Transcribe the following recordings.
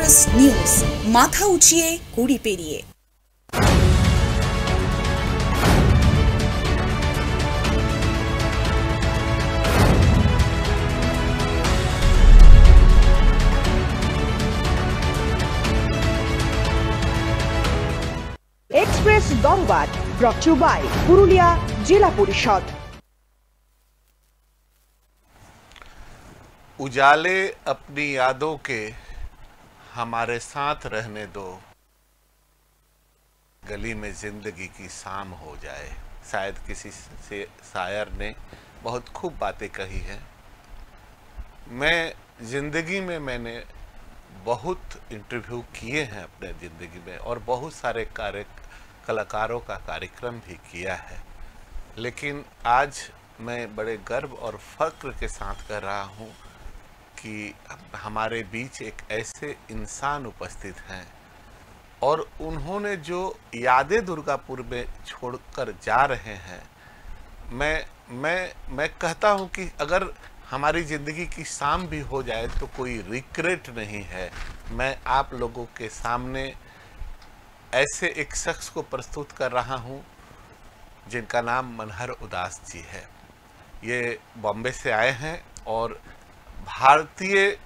Express news माथा उठिए कुड़ी पेरिए। एक्सप्रेस दरबार ब्रॉट यू बाय पुरुलिया जिला परिषद। उजाले अपनी यादों के हमारे साथ रहने दो, गली में जिंदगी की शाम हो जाए। शायद किसी से शायर ने बहुत खूब बातें कही हैं। मैं जिंदगी में मैंने बहुत इंटरव्यू किए हैं अपने ज़िंदगी में और बहुत सारे कलाकारों का कार्यक्रम भी किया है, लेकिन आज मैं बड़े गर्व और फख्र के साथ कह रहा हूँ कि हमारे बीच एक ऐसे इंसान उपस्थित हैं और उन्होंने जो यादें दुर्गापुर में छोड़कर जा रहे हैं, मैं कहता हूँ कि अगर हमारी ज़िंदगी की शाम भी हो जाए तो कोई रिग्रेट नहीं है। मैं आप लोगों के सामने ऐसे एक शख्स को प्रस्तुत कर रहा हूँ जिनका नाम मनहर उदास जी है। ये बॉम्बे से आए हैं और भारतीय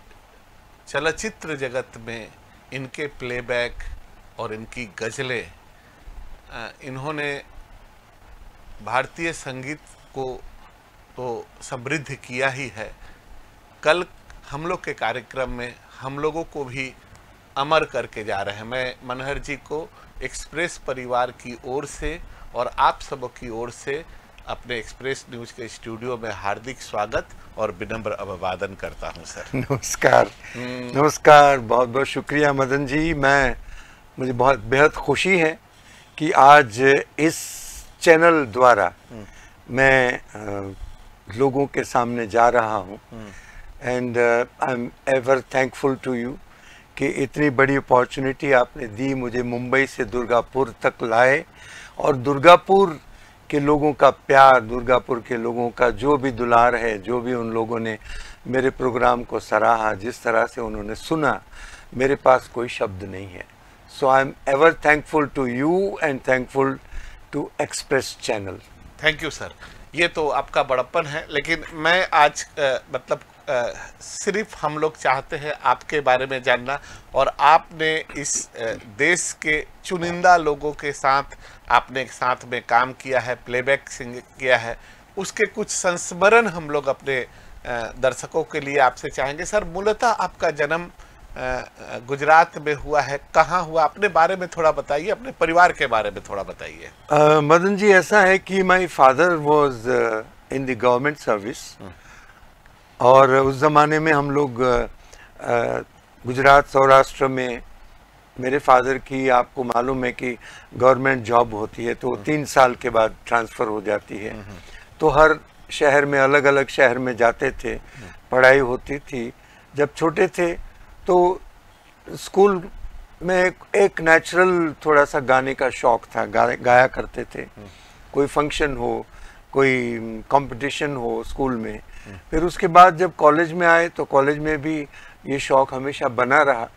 चलचित्र जगत में इनके प्लेबैक और इनकी गज़लें, इन्होंने भारतीय संगीत को तो समृद्ध किया ही है। कल हम लोग के कार्यक्रम में हम लोगों को भी अमर करके जा रहे हैं। मैं मनहर जी को एक्सप्रेस परिवार की ओर से और आप सबों की ओर से अपने एक्सप्रेस न्यूज के स्टूडियो में हार्दिक स्वागत और विनम्र अभिवादन करता हूं सर। नमस्कार। नमस्कार, बहुत बहुत शुक्रिया मदन जी। मुझे बहुत बेहद खुशी है कि आज इस चैनल द्वारा मैं लोगों के सामने जा रहा हूं and I am ever thankful to you कि इतनी बड़ी अपॉर्चुनिटी आपने दी मुझे, मुंबई से दुर्गापुर तक लाए और दुर्गापुर के लोगों का प्यार, दुर्गापुर के लोगों का जो भी दुलार है, जो भी उन लोगों ने मेरे प्रोग्राम को सराहा, जिस तरह से उन्होंने सुना, मेरे पास कोई शब्द नहीं है। So I am ever thankful to you and thankful to Express channel. Thank you sir. ये तो आपका बड़प्पन है, लेकिन मैं आज सिर्फ हम लोग चाहते हैं आपके बारे में जानना, और आपने इस देश के चुनिंदा लोगों के साथ आपने साथ में काम किया है, प्लेबैक सिंगिंग किया है, उसके कुछ संस्मरण हम लोग अपने दर्शकों के लिए आपसे चाहेंगे। सर, मूलतः आपका जन्म गुजरात में हुआ है, कहाँ हुआ, अपने बारे में थोड़ा बताइए, अपने परिवार के बारे में थोड़ा बताइए। मदन जी, ऐसा है कि my father was in the government service और उस ज़माने में हम लोग गुजरात सौराष्ट्र में, मेरे फादर की आपको मालूम है कि गवर्नमेंट जॉब होती है तो 3 साल के बाद ट्रांसफ़र हो जाती है, तो हर शहर में अलग अलग शहर में जाते थे, पढ़ाई होती थी। जब छोटे थे तो स्कूल में एक नेचुरल थोड़ा सा गाने का शौक़ था, गाया करते थे। कोई फंक्शन हो, कोई कंपटीशन हो स्कूल में। फिर उसके बाद जब कॉलेज में आए तो कॉलेज में भी ये शौक़ हमेशा बना रहा।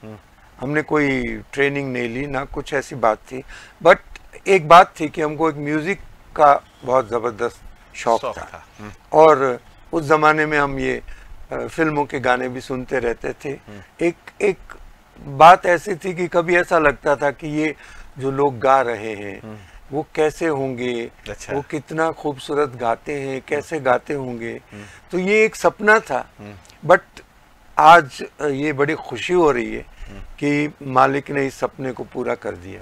हमने कोई ट्रेनिंग नहीं ली, ना कुछ ऐसी बात थी, बट एक बात थी कि हमको एक म्यूज़िक का बहुत ज़बरदस्त शौक़ था। और उस ज़माने में हम ये फिल्मों के गाने भी सुनते रहते थे। एक बात ऐसी थी कि कभी ऐसा लगता था कि ये जो लोग गा रहे हैं वो कैसे होंगे, वो कितना खूबसूरत गाते हैं, कैसे गाते होंगे। तो ये एक सपना था, बट आज ये बड़ी खुशी हो रही है कि मालिक ने इस सपने को पूरा कर दिया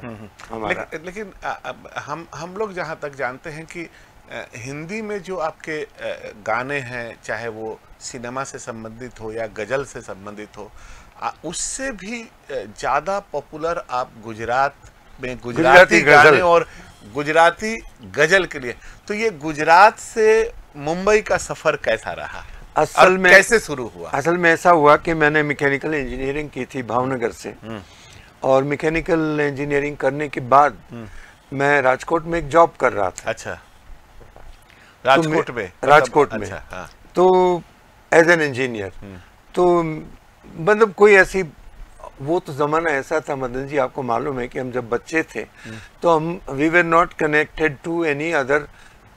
हमारा। लेकिन हम लोग जहाँ तक जानते हैं कि हिंदी में जो आपके गाने हैं, चाहे वो सिनेमा से संबंधित हो या गज़ल से संबंधित हो, उससे भी ज़्यादा पॉपुलर आप गुजरात में गुजराती गाने और गुजराती गज़ल के लिए। तो ये गुजरात से मुंबई का सफ़र कैसा रहा? असल में कैसे शुरू हुआ? असल में ऐसा हुआ कि मैंने मैकेनिकल इंजीनियरिंग की थी भावनगर से, और मैकेनिकल इंजीनियरिंग करने के बाद मैं राजकोट में एक जॉब कर रहा था। अच्छा, राजकोट में? राजकोट में। अच्छा, हाँ। तो एज एन इंजीनियर, तो मतलब कोई ऐसी वो तो ज़माना ऐसा था मदन जी, आपको मालूम है कि हम जब बच्चे थे तो हम we were not connected to any other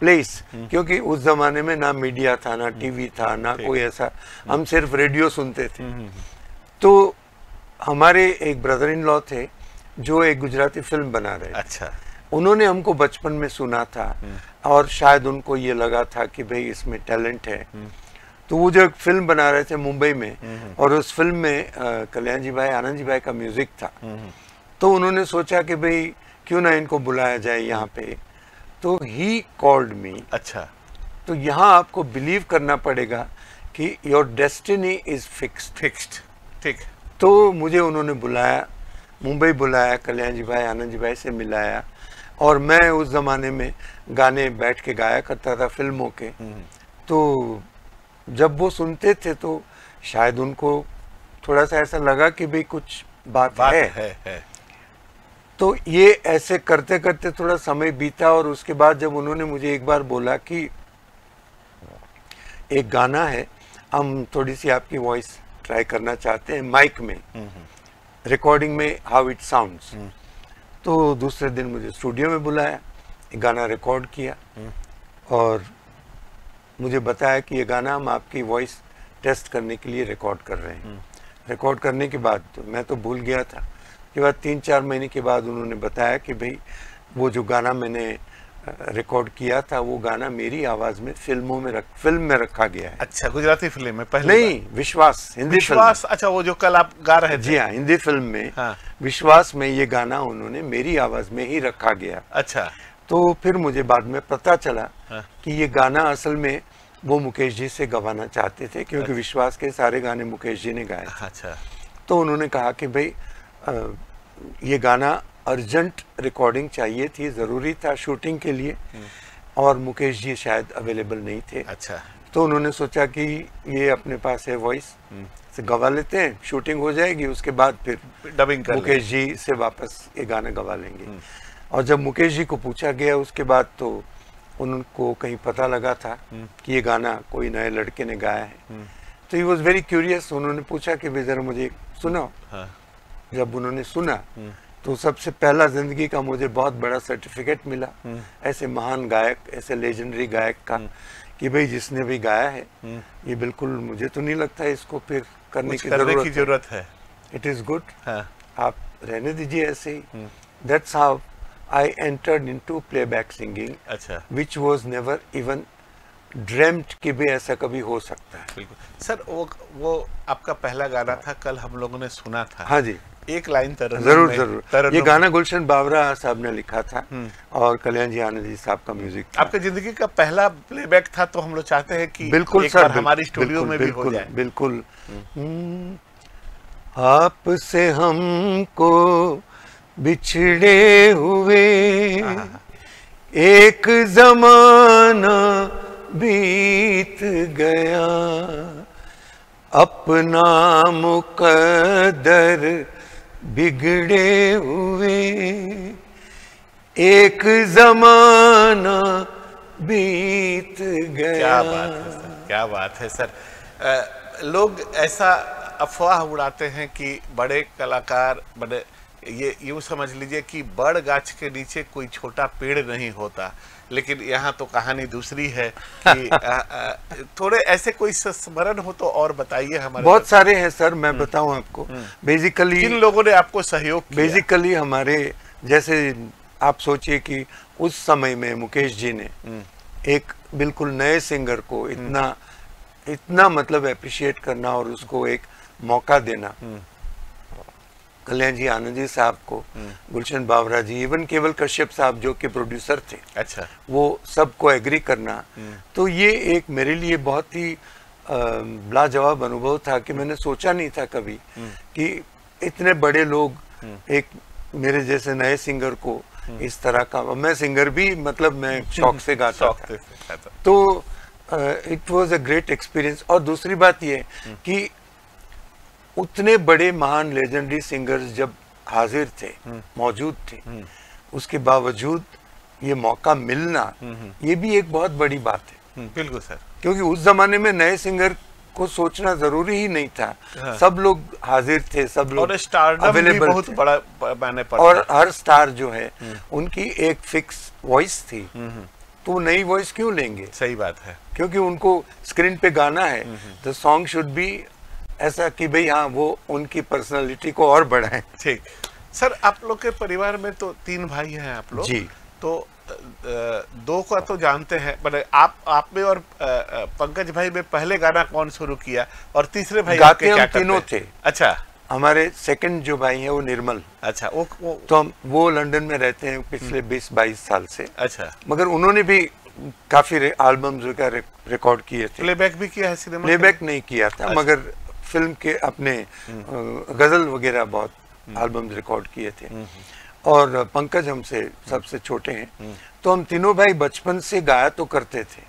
place, क्योंकि उस ज़माने में ना मीडिया था, ना टीवी था, ना कोई ऐसा, हम सिर्फ रेडियो सुनते थे। तो हमारे एक ब्रदर इन लॉ थे जो एक गुजराती फिल्म बना रहे। अच्छा। उन्होंने हमको बचपन में सुना था और शायद उनको ये लगा था कि भाई इसमें टैलेंट है। तो वो जो एक फिल्म बना रहे थे मुंबई में, और उस फिल्म में कल्याण जी भाई, आनंद जी भाई का म्यूजिक था। तो उन्होंने सोचा कि भाई क्यों ना इनको बुलाया जाए यहाँ पे। तो ही कॉल्ड मी। अच्छा। तो यहाँ आपको बिलीव करना पड़ेगा कि योर डेस्टिनी इज फिक्स्ड। ठीक। तो मुझे उन्होंने बुलाया, मुंबई बुलाया, कल्याण जी भाई, आनंद जी भाई से मिलाया, और मैं उस ज़माने में गाने बैठ के गाया करता था फिल्मों के। तो जब वो सुनते थे तो शायद उनको थोड़ा सा ऐसा लगा कि भाई कुछ बात है। तो ये ऐसे करते करते थोड़ा समय बीता, और उसके बाद जब उन्होंने मुझे एक बार बोला कि एक गाना है, हम थोड़ी सी आपकी वॉइस ट्राई करना चाहते हैं माइक में, रिकॉर्डिंग में, हाउ इट साउंड्स। तो दूसरे दिन मुझे स्टूडियो में बुलाया, गाना रिकॉर्ड किया, और मुझे बताया कि ये गाना हम आपकी वॉइस टेस्ट करने के लिए रिकॉर्ड कर रहे हैं। रिकॉर्ड करने के बाद तो मैं तो भूल गया था। के बाद 3-4 महीने के बाद उन्होंने बताया कि भाई वो जो गाना मैंने रिकॉर्ड किया था, वो गाना मेरी आवाज में फिल्म में रखा गया है। अच्छा, गुजराती फिल्म में पहले? नहीं, विश्वास, हिंदी विश्वास फिल्म। अच्छा, वो जो कल आप गा रहे थे? जी हाँ, हिंदी फिल्म में। हाँ। विश्वास में ये गाना उन्होंने मेरी आवाज में ही रखा गया। अच्छा। तो फिर मुझे बाद में पता चला कि ये गाना असल में वो मुकेश जी से गवाना चाहते थे, क्योंकि विश्वास के सारे गाने मुकेश जी ने गाए। अच्छा। तो उन्होंने कहा कि भाई ये गाना अर्जेंट रिकॉर्डिंग चाहिए थी, ज़रूरी था शूटिंग के लिए, और मुकेश जी शायद अवेलेबल नहीं थे। अच्छा। तो उन्होंने सोचा कि ये अपने पास है वॉइस, से गवा लेते हैं, शूटिंग हो जाएगी, उसके बाद फिर डबिंग कर मुकेश जी से वापस ये गाना गवा लेंगे। और जब मुकेश जी को पूछा गया उसके बाद, तो उनको कहीं पता लगा था कि ये गाना कोई नए लड़के ने गाया है। तो ही वॉज वेरी क्यूरियस। उन्होंने पूछा कि भाई जरा मुझे सुनाओ। हाँ। जब उन्होंने सुना तो सबसे पहला जिंदगी का मुझे बहुत बड़ा सर्टिफिकेट मिला ऐसे महान गायक, ऐसे लेजेंडरी गायक का, कि भाई जिसने भी गाया है ये बिल्कुल, मुझे तो नहीं लगता इसको फिर करने की जरूरत है। It is good. आप रहने दीजिए ऐसे ही। That's how I entered into playback singing, अच्छा, which was never even dreamt कि भी ऐसा कभी हो सकता है। बिल्कुल सर, वो आपका पहला गाना था, कल हम लोगों ने सुना था। हाँ जी, एक लाइन जरूर। ये गाना गुलशन बावरा साहब ने लिखा था और कल्याण जी आनंद जी साहब का म्यूजिक था। आपकी जिंदगी का पहला प्लेबैक था, तो हम लोग चाहते हैं कि बिल्कुल सर, हमारी स्टूडियो में भी हो जाए। बिल्कुल। आपसे हमको बिछड़े हुए एक जमाना बीत गया, अपना मुकद्दर बिगड़े हुए एक जमाना बीत गया। क्या बात है सर, क्या बात है सर। लोग ऐसा अफवाह उड़ाते हैं कि बड़े कलाकार, बड़े, ये यूं समझ लीजिए कि बड़ गाछ के नीचे कोई छोटा पेड़ नहीं होता, लेकिन यहाँ तो कहानी दूसरी है कि थोड़े ऐसे कोई स्मरण हो तो और बताइए हमारे। बहुत सारे हैं सर, मैं बताऊं आपको। बेसिकली किन लोगों ने आपको सहयोग किया? बेसिकली हमारे, जैसे आप सोचिए कि उस समय में मुकेश जी ने एक बिल्कुल नए सिंगर को इतना मतलब अप्रिशिएट करना और उसको एक मौका देना, कल्याण जी आनंद जी साहब को, गुलशन बावरा जी, इवन केवल कश्यप साहब जो कि प्रोड्यूसर थे, अच्छा, वो सबको एग्री करना, तो ये एक मेरे लिए बहुत ही लाजवाब अनुभव था कि मैंने सोचा नहीं था कभी कि इतने बड़े लोग एक मेरे जैसे नए सिंगर को इस तरह का, मैं सिंगर भी मतलब मैं शौक से गाता था, तो it was a great experience. और दूसरी बात ये कि उतने बड़े महान लेजेंडरी सिंगर्स जब हाजिर थे, मौजूद थे, उसके बावजूद ये मौका मिलना, ये भी एक बहुत बड़ी बात है। बिल्कुल सर, क्योंकि उस जमाने में नए सिंगर को सोचना जरूरी ही नहीं था। हाँ। सब लोग हाजिर थे, सब लोग और स्टारडम भी बहुत बड़ा मैंने पढ़ा। और हर स्टार जो है उनकी एक फिक्स वॉइस थी, तो नई वॉइस क्यों लेंगे? सही बात है, क्योंकि उनको स्क्रीन पे गाना है, तो सॉन्ग शुड बी ऐसा कि भाई हाँ वो उनकी पर्सनालिटी को और बढ़ाए। ठीक। सर, आप लोग के परिवार में तो 3 भाई हैं आप लोग जी। तो 2 का तो जानते हैं, मतलब आप में और पंकज भाई में पहले गाना कौन शुरू किया और तीसरे भाई गाते आपके क्या हम तीनों करते? थे। अच्छा। हमारे सेकंड जो भाई है वो निर्मल। अच्छा, वो तो वो लंदन में रहते हैं पिछले 20-22 साल से। अच्छा। मगर उन्होंने भी काफी एल्बम्स वगैरह रिकॉर्ड किए थे। प्लेबैक भी किया है सिनेमा? प्लेबैक नहीं किया था। अच्छा। मगर फिल्म के अपने गजल वगैरह बहुत एल्बम्स रिकॉर्ड किए थे। और पंकज हमसे सबसे छोटे हैं, तो हम तीनों भाई बचपन से गाया तो करते थे।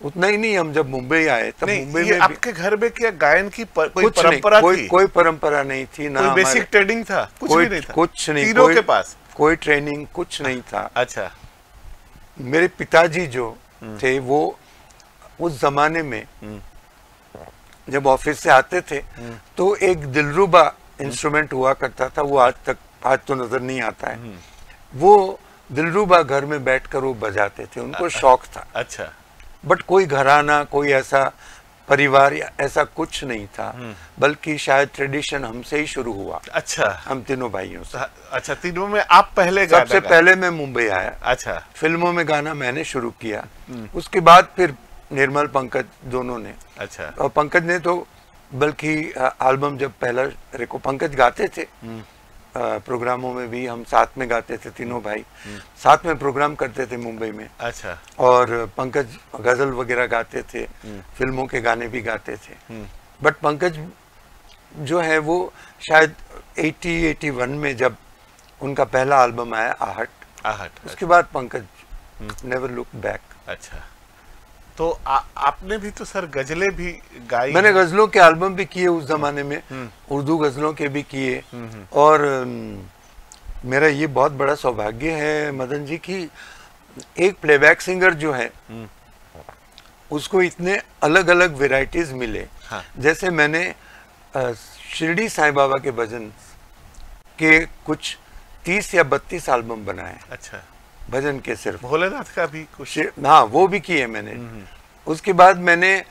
उतना ही नहीं, हम जब मुंबई आए तब मुंबई में आपके घर में क्या गायन की कोई कुछ परंपरा नहीं, कोई परंपरा नहीं थी ना। कोई बेसिक ट्रेनिंग था? कुछ भी नहीं था? कुछ नहीं, तीनों के पास कोई ट्रेनिंग कुछ नहीं था। अच्छा। मेरे पिताजी जो थे वो उस जमाने में जब ऑफिस से आते थे तो एक दिलरुबा इंस्ट्रूमेंट हुआ करता था, वो आज तो नजर नहीं आता है। वो दिलरुबा घर में बैठकर वो बजाते थे, उनको शौक था। अच्छा। बट कोई घराना, कोई ऐसा परिवार या ऐसा कुछ नहीं था, बल्कि शायद ट्रेडिशन हमसे ही शुरू हुआ। अच्छा। हम तीनों भाइयों से। अच्छा, तीनों में आप पहले गाना सबसे पहले मैं मुंबई आया। अच्छा। फिल्मों में गाना मैंने शुरू किया, उसके बाद फिर निर्मल पंकज दोनों ने। अच्छा। और पंकज ने तो बल्कि एल्बम जब पहला पंकज गाते थे, प्रोग्रामों में भी हम साथ में गाते थे, तीनों भाई साथ में प्रोग्राम करते थे मुंबई में। अच्छा। और पंकज गजल वगैरह गाते थे, फिल्मों के गाने भी गाते थे। बट पंकज जो है वो शायद 80-81 में जब उनका पहला एल्बम आया आहट, उसके बाद पंकज नेवर लुक बैक। अच्छा। तो आपने भी तो सर गजलें भी गाई? मैंने गजलों के एल्बम भी किए उस जमाने में, उर्दू गजलों के भी किए। और मेरा ये बहुत बड़ा सौभाग्य है मदन जी कि एक प्लेबैक सिंगर जो है उसको इतने अलग अलग वेराइटीज मिले। हाँ। जैसे मैंने शिरडी साईं बाबा के भजन के कुछ 30 या 32 एल्बम बनाए। अच्छा। भजन के सिर्फ। भोलेनाथ का भी कुछ? हाँ, वो भी किए मैंने। उसके बाद मैंने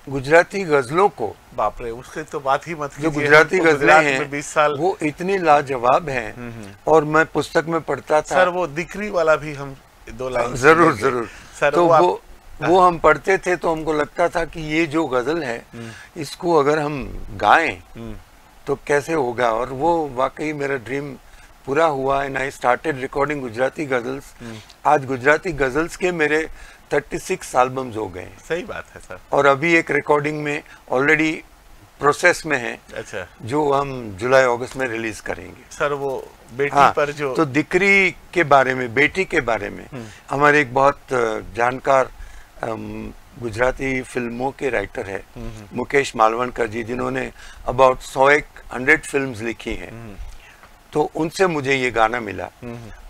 गुजराती गजलों को, बाप रे, उसके तो बात ही मत कीजिए। जो गुजराती गजलें हैं 20 साल वो इतनी लाजवाब हैं। और मैं पुस्तक में पढ़ता था सर, वो दिकरी वाला भी हम 2 लाइन जरूर जरूर सर, तो वो हम पढ़ते थे तो हमको लगता था कि ये जो गजल है इसको अगर हम गाएं तो कैसे होगा। और वो वाकई मेरा ड्रीम पूरा हुआ। And I started recording Gujarati ghazals. आज गुजराती गजल्स के मेरे 36 एल्बम्स हो गए। सही बात है सर। और अभी एक रिकॉर्डिंग में ऑलरेडी प्रोसेस में है। अच्छा। जो हम जुलाई अगस्त में रिलीज करेंगे। सर, वो बेटी हाँ, पर जो तो दिकरी के बारे में, बेटी के बारे में हमारे एक बहुत जानकार गुजराती फिल्मों के राइटर है मुकेश मालवणकर जी, जिन्होंने अबाउट 100 फिल्म्स लिखी हैं। तो उनसे मुझे ये गाना मिला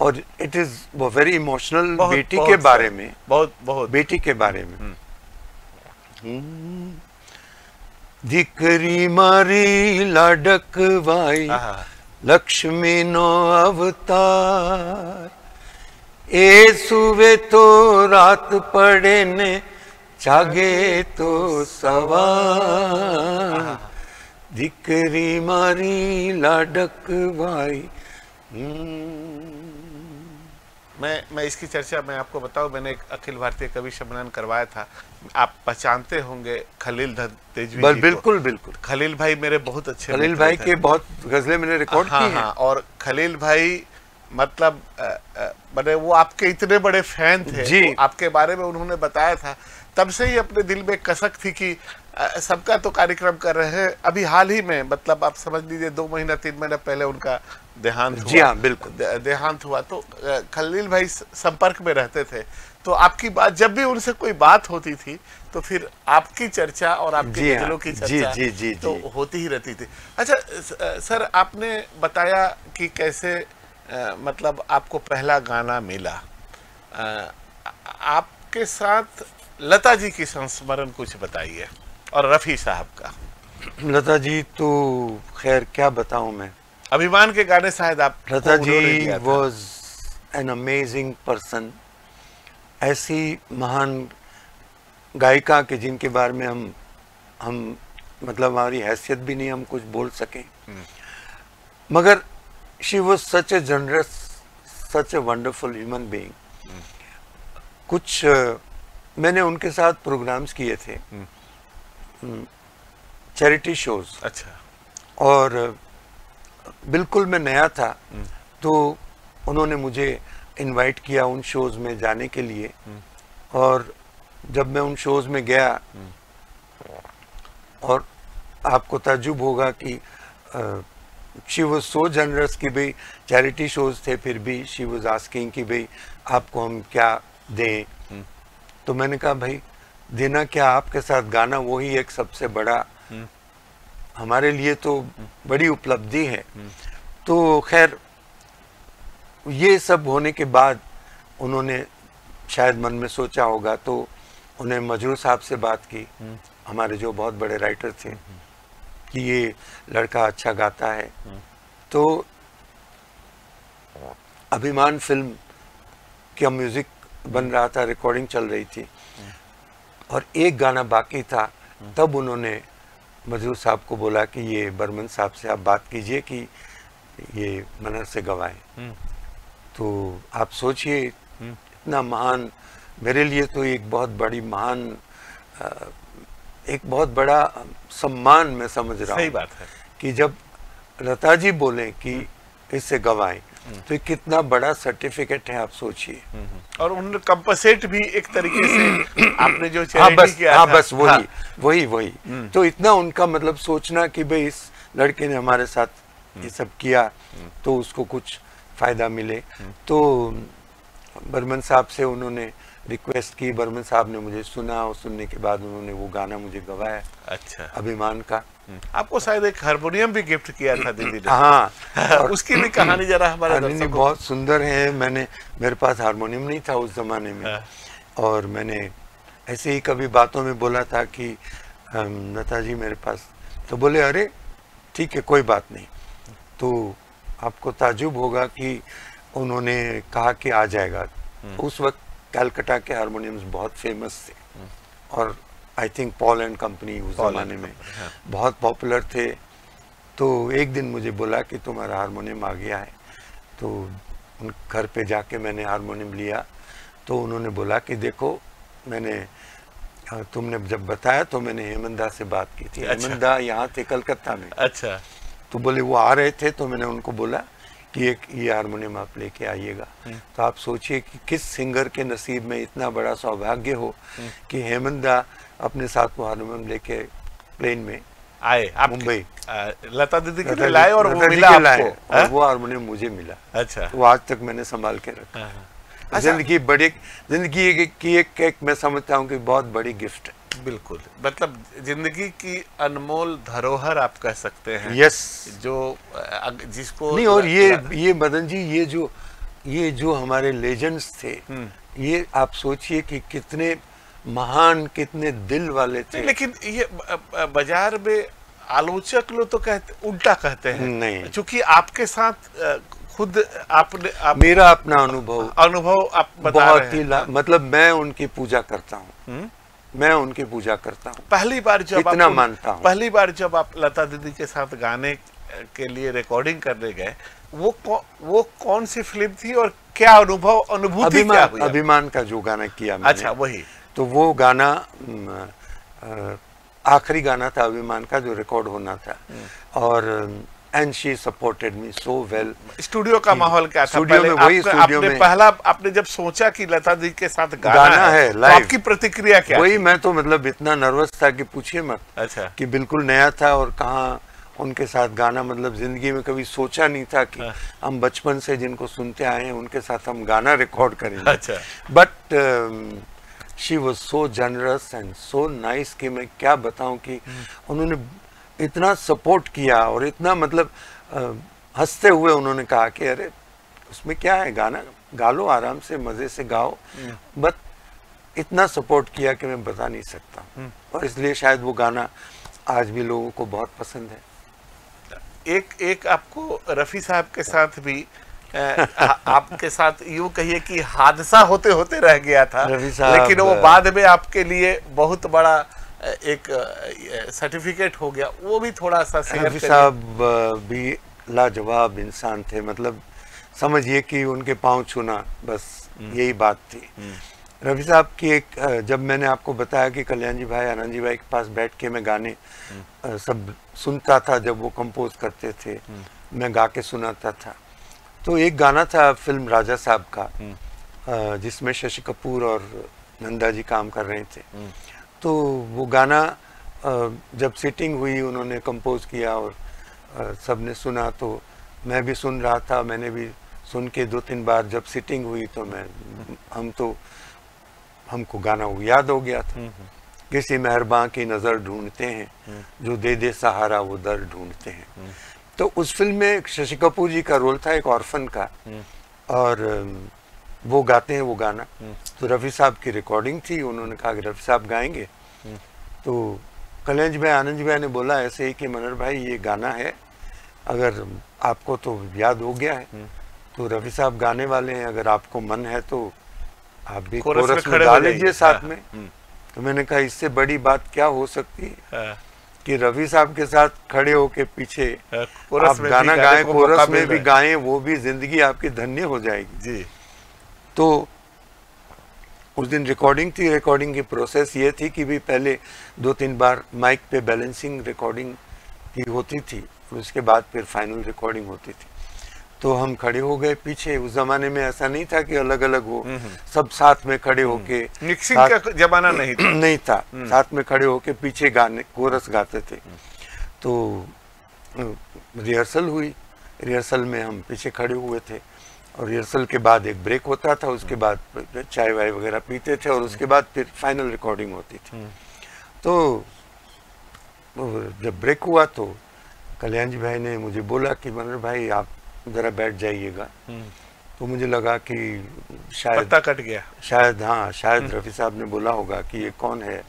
और इट इज वेरी इमोशनल। बेटी के बारे में, बहुत बेटी के बारे में। दीकरी मारी लाडकवाई लक्ष्मी नो अवतार, ए सुवे तो रात पड़े ने जागे तो सवार, दीकरी मारी लाडकवाई। मैं इसकी चर्चा मैं आपको बताऊं, मैंने एक अखिल भारतीय कवि सम्मेलन करवाया था। आप पहचानते होंगे खलील तेजवी जी। बिल्कुल बिल्कुल। खलील भाई मेरे बहुत अच्छे खलील भाई के बहुत गजलें मैंने रिकॉर्ड की हैं। और खलील भाई मतलब मैंने वो आपके इतने बड़े फैन थे जी। तो आपके बारे में उन्होंने बताया था, तब से ही अपने दिल में कसक थी कि सबका तो कार्यक्रम कर रहे हैं। अभी हाल ही में, मतलब आप समझ लीजिए 2 महीना 3 महीना पहले उनका देहांत हुआ। जी हाँ, बिल्कुल देहांत हुआ। तो खलील भाई संपर्क में रहते थे, तो आपकी बात, जब भी उनसे कोई बात होती थी तो फिर आपकी चर्चा और आपके गजलों की चर्चा तो होती ही रहती थी। अच्छा सर, आपने बताया कि कैसे मतलब आपको पहला गाना मिला। आपके साथ लता जी की संस्मरण कुछ बताइए। और रफ़ी साहब का। लता जी तो खैर क्या बताऊं मैं, अभिमान के गाने शायद आप Lata ji was an amazing person. ऐसी महान गायिका के जिनके बारे में हम मतलब हमारी हैसियत भी नहीं हम कुछ बोल सकें, मगर she was such A generous, such a wonderful human being. कुछ मैंने उनके साथ प्रोग्राम्स किए थे, चैरिटी शोज। अच्छा। और बिल्कुल मैं नया था, तो उन्होंने मुझे इनवाइट किया उन शोज में जाने के लिए। और जब मैं उन शोज में गया, और आपको ताज्जुब होगा कि शी वॉज सो जनरस कि भाई चैरिटी शोज थे, फिर भी शी वॉज आस्किंग कि भाई आपको हम क्या दें। तो मैंने कहा भाई देना क्या, आपके साथ गाना वही एक सबसे बड़ा हमारे लिए तो बड़ी उपलब्धि है। तो खैर ये सब होने के बाद उन्होंने शायद मन में सोचा होगा, तो उन्हें मजरूर साहब से बात की, हमारे जो बहुत बड़े राइटर थे, कि ये लड़का अच्छा गाता है। तो अभिमान फिल्म का म्यूजिक बन रहा था, रिकॉर्डिंग चल रही थी, और एक गाना बाकी था। तब उन्होंने मजरूर साहब को बोला कि ये बर्मन साहब से आप बात कीजिए कि ये मनर से गवाएं। तो आप सोचिए, इतना महान, मेरे लिए तो एक बहुत बड़ी महान, एक बहुत बड़ा सम्मान मैं समझ रहा हूँ। सही बात है कि जब लता जी बोले कि इससे गवाएं, तो ये कितना बड़ा सर्टिफिकेट है, आप सोचिए। और उन्होंने कंपनसेट भी एक तरीके से आपने जो चैरिटी किया था। बस वही। तो इतना उनका मतलब सोचना कि भाई इस लड़के ने हमारे साथ ये सब किया, तो उसको कुछ फायदा मिले। तो बर्मन साहब से उन्होंने रिक्वेस्ट की, बर्मन साहब ने मुझे सुना, और सुनने के बाद उन्होंने वो गाना मुझे गवाया। अच्छा। अभिमान का। आपको शायद एक हारमोनियम भी गिफ्ट किया था दीदी ने। हाँ। उसकी भी कहानी जरा हमारे दर्शकों को। बहुत सुंदर है। मेरे पास हारमोनियम नहीं था उस जमाने में, और मैंने ऐसे ही कभी बातों में बोला था कि लता जी मेरे पास, तो बोले अरे ठीक है कोई बात नहीं। तो आपको ताजुब होगा कि उन्होंने कहा कि आ जाएगा। उस वक्त कलकत्ता के हारमोनियम्स बहुत फेमस थे, और I think Paul and company उस जमाने में बहुत पॉपुलर थे। तो एक दिन मुझे बोला कि तुम्हारा हारमोनियम आ गया है। तो उन घर पे जाके मैंने हारमोनियम लिया, तो उन्होंने बोला कि देखो, मैंने तुमने जब बताया तो मैंने हेमंदा से बात की थी। अच्छा। हेमंदा यहाँ थे कलकत्ता में। अच्छा। तो बोले वो आ रहे थे, तो मैंने उनको बोला कि एक ये हारमोनियम आप लेके आइएगा। तो आप सोचिए कि किस सिंगर के नसीब में इतना बड़ा सौभाग्य हो कि हेमंदा अपने साथ वो हारमोनियम लेके प्लेन में आए मुंबई, लता दीदी के लिए लाए, और वो मिला आपको, और वो हारमोनियम मुझे मिला। अच्छा। वो आज तक मैंने संभाल के रखा। जिंदगी की एक मैं समझता हूँ कि बहुत बड़ी गिफ्ट है। बिल्कुल, मतलब जिंदगी की अनमोल धरोहर आप कह सकते हैं। यस। जो जिसको नहीं, और ये मदन जी, ये जो हमारे लेजेंड्स थे, ये आप सोचिए कि कितने महान, कितने दिल वाले थे। लेकिन ये बाजार में आलोचक लोग तो उल्टा कहते हैं। नहीं, क्योंकि आपके साथ खुद आपने मेरा अपना अनुभव आप बता रहे हैं। मतलब मैं उनकी पूजा करता हूँ। मैं उनकी पूजा करता हूँ। पहली बार जब इतना मानता हूँ। पहली बार जब आप लता दीदी के साथ गाने के लिए रिकॉर्डिंग करने गए, वो कौन सी फिल्म थी और क्या अनुभूति क्या हुई? अभिमान का जो गाना किया मैंने। अच्छा, वही। तो वो गाना आखिरी गाना था अभिमान का जो रिकॉर्ड होना था, और and she supported me so well. Studio का माहौल क्या था? स्टूडियो में वही स्टूडियो में पहला आपने जब सोचा कि लता दी के साथ गाना है लाइव, तो आपकी प्रतिक्रिया क्या? वही, मैं तो मतलब इतना नर्वस था कि पूछिए मत। अच्छा। कि बिल्कुल नया था, और कहाँ उनके साथ गाना, मतलब जिंदगी में कभी सोचा नहीं था कि हम बचपन से जिनको सुनते आए हैं उनके साथ हम गाना रिकॉर्ड करेंगे। अच्छा। But she was so generous and so nice कि मैं क्या बताऊं कि उन्होंने इतना सपोर्ट किया, और इतना मतलब हंसते हुए उन्होंने कहा कि अरे उसमें क्या है, गाना गा लो, आराम से मजे से गाओ, बट इतना सपोर्ट किया कि मैं बता नहीं सकता, और इसलिए शायद वो गाना आज भी लोगों को बहुत पसंद है। एक आपको रफ़ी साहब के साथ भी आपके साथ यूं कहिए कि हादसा होते होते रह गया था, लेकिन वो बाद में आपके लिए बहुत बड़ा एक सर्टिफिकेट हो गया, वो भी थोड़ा सा शेयर करिए। रफ़ी साहब भी लाजवाब इंसान थे, मतलब समझिए कि उनके पांव छूना बस यही बात थी। रफ़ी साहब की एक, जब मैंने आपको बताया कि कल्याण जी भाई, आनंद जी भाई के पास बैठ के मैं गाने सब सुनता था, जब वो कंपोज करते थे मैं गा के सुनाता था, तो एक गाना था फिल्म राजा साहब का जिसमें शशि कपूर और नंदा जी काम कर रहे थे। तो वो गाना जब सिटिंग हुई उन्होंने कंपोज किया और सबने सुना, तो मैं भी सुन रहा था, मैंने भी सुन के 2-3 बार जब सिटिंग हुई तो हमको गाना वो याद हो गया था। किसी मेहरबान की नज़र ढूंढते हैं, जो दे दे सहारा वो दर ढूंढते हैं। तो उस फिल्म में शशि कपूर जी का रोल था एक ऑर्फन का, और वो गाते हैं वो गाना। तो रफ़ी साहब की रिकॉर्डिंग थी, उन्होंने कहा कि रफ़ी साहब गाएंगे। तो कल्याण जी भाई, आनंद जी भाई ने बोला ऐसे ही कि मनोहर भाई ये गाना है, अगर आपको तो याद हो गया है, तो रफ़ी साहब गाने वाले हैं, अगर आपको मन है तो आप भी कोरस में गा लीजिए साथ में। तो मैंने कहा इससे बड़ी बात क्या हो सकती है कि रफ़ी साहब के साथ खड़े होके पीछे आप गाना गाएं, कोरस में भी गाएं, वो भी जिंदगी आपकी धन्य हो जाएगी जी। तो उस दिन रिकॉर्डिंग थी, रिकॉर्डिंग की प्रोसेस ये थी कि भी पहले 2-3 बार माइक पे बैलेंसिंग रिकॉर्डिंग की होती थी, उसके बाद फिर फाइनल रिकॉर्डिंग होती थी। तो हम खड़े हो गए पीछे। उस जमाने में ऐसा नहीं था कि अलग अलग हो, सब साथ में खड़े होके, मिक्सिंग का जमाना नहीं था, नहीं था, साथ में खड़े होके पीछे गाने कोरस गाते थे। तो रिहर्सल हुई, रिहर्सल में हम पीछे खड़े हुए थे, और रिहर्सल के बाद एक ब्रेक होता था, उसके बाद चाय वाय वगैरह पीते थे, और उसके बाद फिर फाइनल रिकॉर्डिंग होती थी। तो जब ब्रेक हुआ तो कल्याण जी भाई ने मुझे बोला कि मनोहर भाई आप जरा बैठ जाइएगा। तो मुझे लगा कि शायद पत्ता कट गया, शायद शायद रफ़ी साहब ने बोला होगा कि ये कौन है,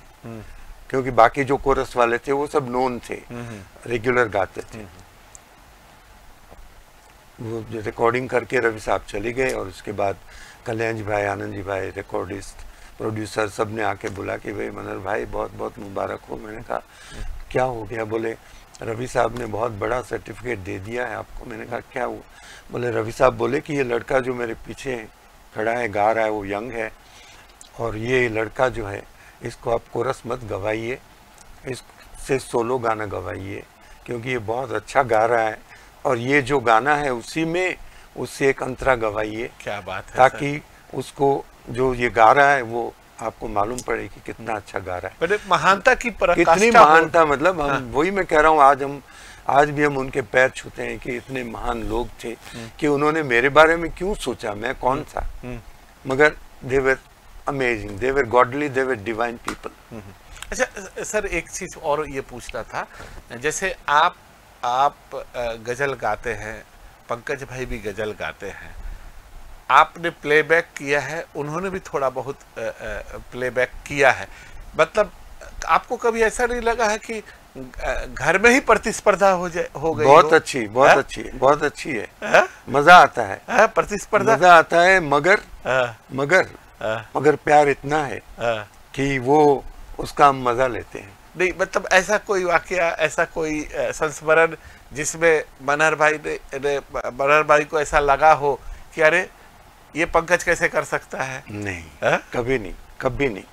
क्योंकि बाकी जो कोरस वाले थे वो सब नोन थे, रेगुलर गाते थे। वो रिकॉर्डिंग करके रफ़ी साहब चले गए, और उसके बाद कल्याण जी भाई, आनंद जी भाई, रिकॉर्डिस्ट, प्रोड्यूसर, सब ने आके बोला कि भाई मनोहर भाई बहुत बहुत मुबारक हो। मैंने कहा क्या हो गया? बोले रफ़ी साहब ने बहुत बड़ा सर्टिफिकेट दे दिया है आपको। मैंने कहा क्या हुआ? बोले रफ़ी साहब बोले कि ये लड़का जो मेरे पीछे खड़ा है गा रहा है वो यंग है, और ये लड़का जो है इसको आप कोरस मत गवाइए, इससे सोलो गाना गवाइए, क्योंकि ये बहुत अच्छा गा रहा है, और ये जो गाना है उसी में उससे एक अंतरा गवाइए। क्या बात है, ताकि उसको जो ये गा रहा है वो आपको मालूम पड़े कि कितना अच्छा गा रहा है। महानता की कितनी महानता, मतलब हम वही मैं कह रहा हूँ, आज भी हम उनके पैर छूते हैं कि इतने महान लोग थे कि उन्होंने मेरे बारे में क्यों सोचा, मैं कौन था, मगर they were amazing, they were godly, they were divine people. अच्छा सर, एक चीज और ये पूछना था, जैसे आप गजल गाते हैं, पंकज भाई भी गजल गाते हैं, आपने प्लेबैक किया है, उन्होंने भी थोड़ा बहुत प्लेबैक किया है, मतलब आपको कभी ऐसा नहीं लगा है कि घर में ही प्रतिस्पर्धा हो गई? बहुत अच्छी, बहुत अच्छी, बहुत अच्छी है, मजा आता है, प्रतिस्पर्धा मजा आता है, मगर प्यार इतना है कि वो उसका हम मजा लेते हैं। नहीं, मतलब ऐसा कोई वाकया, ऐसा कोई संस्मरण जिसमें मनोहर भाई को ऐसा लगा हो कि अरे ये पंकज कैसे कर सकता है? नहीं, कभी नहीं, कभी नहीं।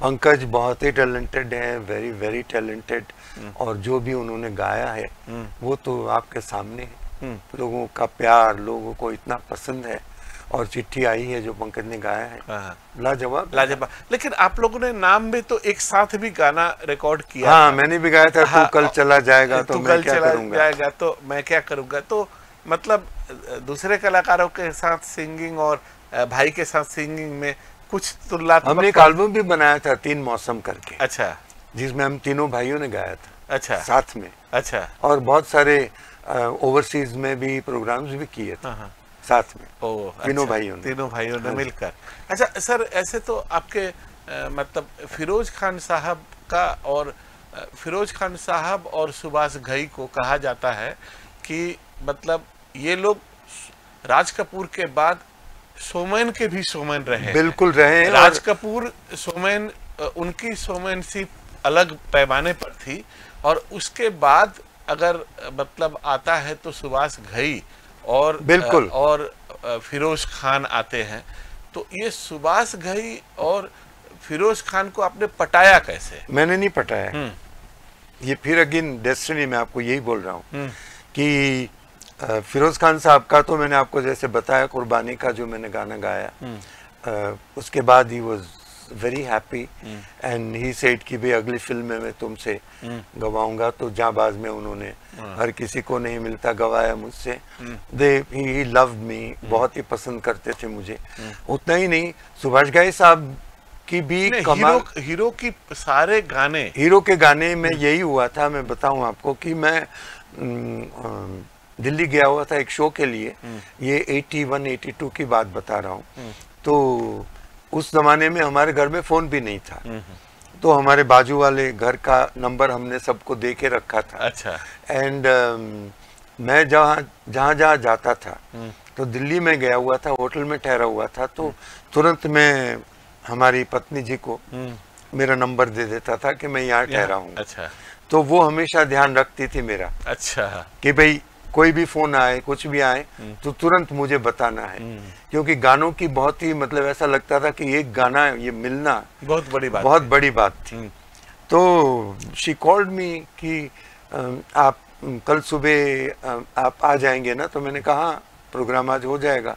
पंकज बहुत ही टैलेंटेड है, वेरी वेरी टैलेंटेड, और जो भी उन्होंने गाया है वो तो आपके सामने है। लोगों का प्यार, लोगों को इतना पसंद है, और चिट्ठी आई है जो पंकज ने गाया है, लाजवाब लाजवाब। लेकिन आप लोगों ने नाम में तो एक साथ भी गाना रिकॉर्ड किया। हाँ, मैंने भी गाया था, तू कल चला जाएगा तो मैं क्या करूँगा, तो मैं क्या करूँगा। तो मतलब दूसरे कलाकारों के साथ सिंगिंग और भाई के साथ सिंगिंग में कुछ तुलनात्मक। हमने एक एल्बम भी बनाया था 3 मौसम करके। अच्छा। जिसमें हम तीनों भाइयों ने गाया था। अच्छा। साथ में। अच्छा। और बहुत सारे ओवरसीज में भी प्रोग्राम्स भी किए थे। साथ में। तीनों भाइयों ने मिलकर। अच्छा सर, ऐसे तो आपके मतलब फिरोज खान साहब का और फिरोज खान साहब और सुभाष घई को कहा जाता है कि मतलब ये लोग राज कपूर के बाद शोमैन के भी शोमैन रहे। बिल्कुल रहे। राज कपूर शोमैन, उनकी शोमैनशिप अलग पैमाने पर थी, और उसके बाद अगर मतलब आता है तो सुभाष घई और बिल्कुल और फिरोज खान आते हैं। तो ये सुभाष घई और फिरोज खान को आपने पटाया कैसे? मैंने नहीं पटाया, ये फिर अगेन डेस्टिनी। मैं आपको यही बोल रहा हूँ कि फिरोज खान साहब का तो मैंने आपको जैसे बताया, कुर्बानी का जो मैंने गाना गाया, उसके बाद he was very happy and he said कि भाई अगली फिल्म में मैं तुमसे गवाऊंगा। तो जाबाज में उन्होंने हर किसी को नहीं मिलता गवाया मुझसे। ही लव्ड मी, बहुत ही पसंद करते थे मुझे। उतना ही नहीं, सुभाष घई साहब की भी कमाल। हीरो की सारे गाने, हीरो के गाने में यही हुआ था। मैं बताऊं आपको कि मैं दिल्ली गया हुआ था एक शो के लिए, ये 81-82 की बात बता रहा हूँ। तो उस जमाने में हमारे घर में फोन भी नहीं था, तो हमारे बाजू वाले घर का नंबर हमने सबको दे के रखा था। अच्छा। एंड मैं जहाँ जाता था, तो दिल्ली में गया हुआ था, होटल में ठहरा हुआ था, तो तुरंत मैं हमारी पत्नी जी को मेरा नंबर दे देता था कि मैं यहाँ ठहरा हूँ। अच्छा। तो वो हमेशा ध्यान रखती थी मेरा। अच्छा। कि भाई कोई भी फोन आए, कुछ भी आए, तो तुरंत मुझे बताना है, क्योंकि गानों की बहुत ही मतलब ऐसा लगता था कि एक गाना ये मिलना बहुत बड़ी बात थी। तो शी कॉल्ड मी कि आप कल सुबह आप आ जाएंगे ना? तो मैंने कहा प्रोग्राम आज हो जाएगा।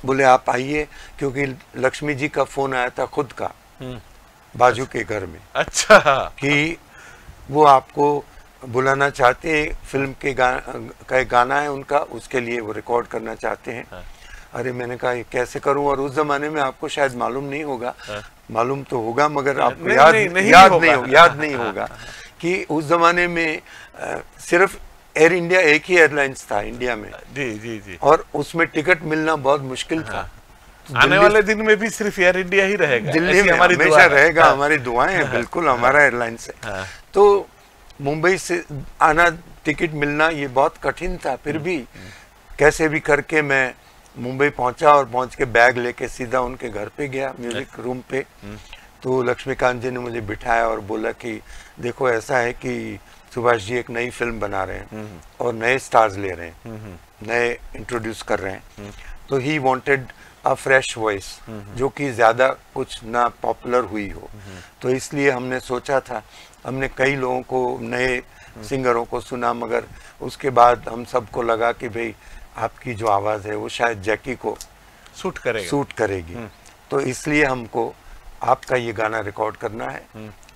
बोले आप आइए, क्योंकि लक्ष्मी जी का फोन आया था खुद का, बाजू के घर में। अच्छा। कि वो आपको बुलाना चाहते हैं, फिल्म के का गाना है उनका, उसके लिए वो रिकॉर्ड करना चाहते हैं। अरे मैंने कहा ये कैसे करूं? और उस जमाने में आपको शायद मालूम नहीं होगा, मालूम तो होगा मगर आपको याद नहीं होगा कि उस जमाने में सिर्फ एयर इंडिया एक ही एयरलाइंस था इंडिया में। जी। और उसमें टिकट मिलना बहुत मुश्किल था। आने वाले दिन में भी सिर्फ एयर इंडिया ही रहेगा, दिल्ली में हमेशा रहेगा। हमारी दुआएं हैं, बिल्कुल हमारा एयरलाइंस है। तो मुंबई से आना, टिकट मिलना ये बहुत कठिन था। फिर भी कैसे भी करके मैं मुंबई पहुंचा, और पहुंच के बैग लेके सीधा उनके घर पे गया, म्यूजिक रूम पे। तो लक्ष्मीकांत जी ने मुझे बिठाया और बोला कि देखो ऐसा है कि सुभाष जी एक नई फिल्म बना रहे हैं और नए स्टार्स ले रहे हैं, नए इंट्रोड्यूस कर रहे हैं। तो he wanted a fresh voice, जो कि ज्यादा कुछ ना पॉपुलर हुई हो। तो इसलिए हमने सोचा था, हमने कई लोगों को, नए सिंगरों को सुना, मगर उसके बाद हम सबको लगा कि भाई आपकी जो आवाज़ है वो शायद जैकी को सूट करेगी। तो इसलिए हमको आपका ये गाना रिकॉर्ड करना है,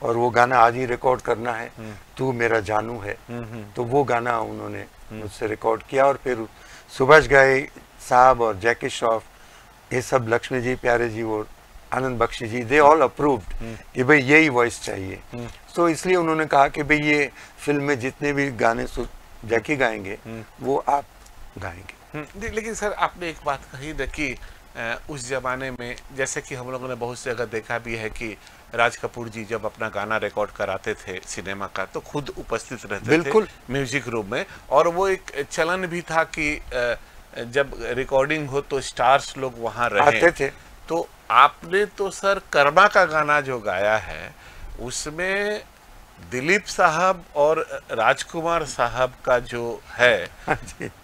और वो गाना आज ही रिकॉर्ड करना है, तू मेरा जानू है। तो वो गाना उन्होंने मुझसे रिकॉर्ड किया, और फिर सुभाष घई साहब और जैकी श्रॉफ, ये सब, लक्ष्मी जी, प्यारे जी और आनंद बख्शी जी, दे ऑल अप्रूव्ड कि भाई यही वॉइस चाहिए। तो इसलिए उन्होंने कहा कि भाई ये फिल्म में जितने भी गाने जैकी गाएंगे वो आप गाएंगे। लेकिन सर आपने एक बात कही ना कि उस जमाने में, जैसे कि हम लोगों ने बहुत सी जगह देखा भी है कि राज कपूर जी जब अपना गाना रिकॉर्ड कराते थे सिनेमा का, तो खुद उपस्थित रहते थे म्यूजिक रूम में। और वो एक चलन भी था कि जब रिकॉर्डिंग हो तो स्टार्स लोग वहां रहे थे। तो आपने तो सर कर्मा का गाना जो गाया है, उसमें दिलीप साहब और राजकुमार साहब का जो है,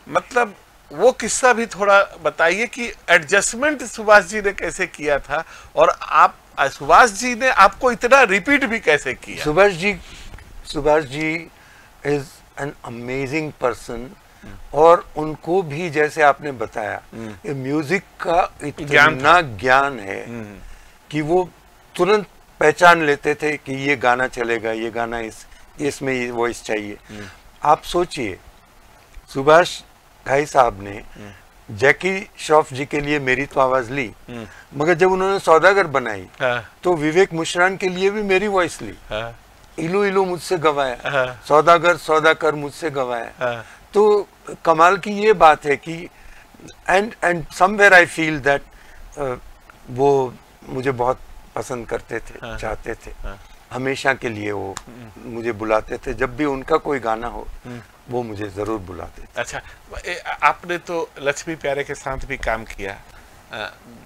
मतलब वो किस्सा भी थोड़ा बताइए कि एडजस्टमेंट सुभाष जी ने कैसे किया था, और आप सुभाष जी ने आपको इतना रिपीट भी कैसे किया? Subhash ji is an amazing person, और उनको भी जैसे आपने बताया म्यूजिक का इतना ज्ञान है कि वो तुरंत पहचान लेते थे कि ये गाना चलेगा, ये गाना इसमें ये वॉइस चाहिए। आप सोचिए, सुभाष घई साहब ने जैकी श्रॉफ जी के लिए मेरी तो आवाज ली, मगर जब उन्होंने सौदागर बनाई तो विवेक मुश्रान के लिए भी मेरी वॉइस ली। इलू इलू मुझसे गवाया, सौदागर सौदाकर मुझसे गवाया। तो कमाल की ये बात है कि and somewhere I feel that वो मुझे बहुत पसंद करते थे, चाहते थे, हमेशा के लिए वो मुझे बुलाते थे। जब भी उनका कोई गाना हो वो मुझे जरूर बुलाते थे। अच्छा, आपने तो लक्ष्मी प्यारे के साथ भी काम किया,